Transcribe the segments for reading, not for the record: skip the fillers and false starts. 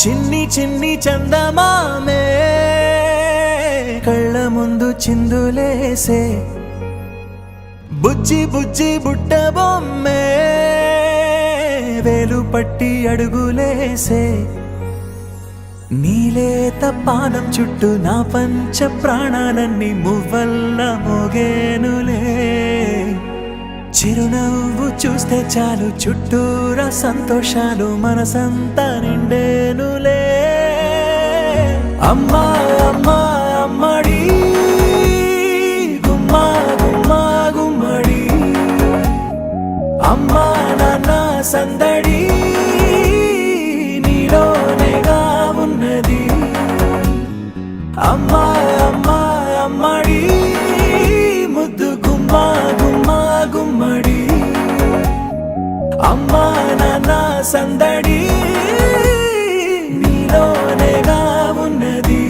చిన్ని చిన్ని చందమామే కళ్ళ ముందు చిందులేసే బుజ్జి బుజ్జి బుట్ట బొమ్మే వేలు పట్టి అడుగులేసే నీలేత పానం చుట్టూ నా పంచ ప్రాణాలన్నీ మువ్వల్ల మోగేనులే చిరునవ్వు చూస్తే చాలు చుట్టూరా సంతోషాలు మనసంతా నిండేనులే అమ్మా అమ్మా అమ్మడి గుమ్మా గుమ్మా గుమ్మడి అమ్మా నాన్న సందడి నీలోనేగా ఉన్నది అమ్మా అమ్మా అమ్మడి ముద్దు గుమ్మా గుమ్మా గుమ్మడి అమ్మా నాన్న సందడి నీలోనేగా ఉన్నది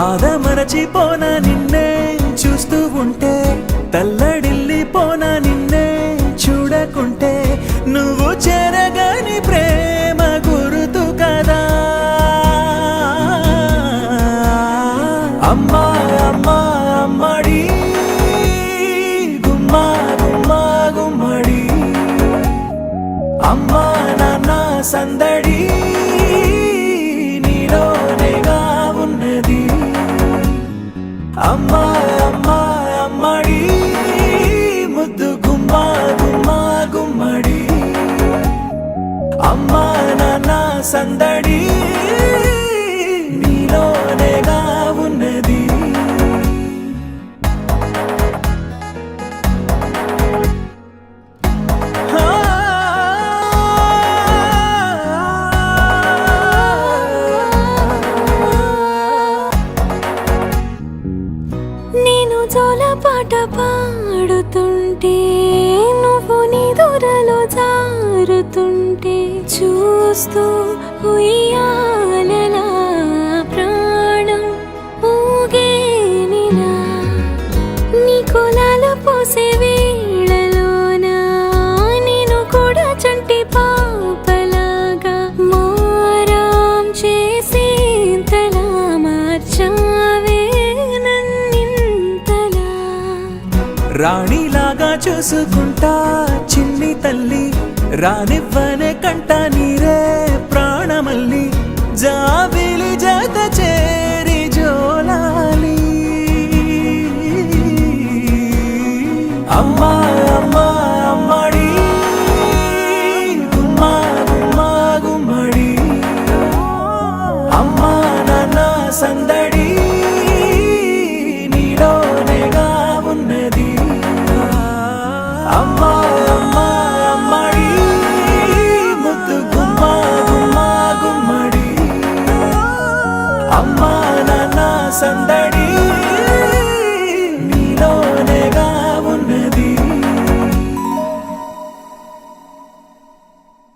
ఆదమరచిపోనా నిన్నే చూస్తూ ఉంటే తల్లడిల్లిపోనా నిన్నే చూడకుంటే నువ్వు చెరగని ప్రేమ గురుతు కదా అమ్మా అమ్మా అమ్మడి గుమ్మా గుమ్మా గుమ్మడి అమ్మా నాన్న సందడి నీలోనేగా ఉన్నది అమ్మా అమ్మా అమ్మడి ముద్దు గుమ్మా గుమ్మా గుమ్మడి అమ్మా నాన్న సందడి నీలోనేగా ఉన్నది పాట పాడుతుంటే నువ్వు నీ దూరలో జారుతుంటే చూస్తూ ఉయ్యాలలా ప్రాణం ఊగేనిలా నీ కులాలు పోసే వేళలోనా నేను కూడా చంటి పాపలాగా మారాం చేసేంతలా మార్చావే రాణిలాగా చూసుకుంటా చిన్ని తల్లి రానివ్వనే కంట నీరే ప్రాణమల్లి జాబిలి జత చేరి జోలాలి అమ్మా అమ్మా అమ్మడి గుమ్మా గుమ్మా గుమ్మడి అమ్మా నాన్న సందడి నీలోనేగా ఉన్నది అమ్మా అమ్మా అమ్మడి ముద్దు గుమ్మా గుమ్మా గుమ్మడి అమ్మా నాన్న సందడి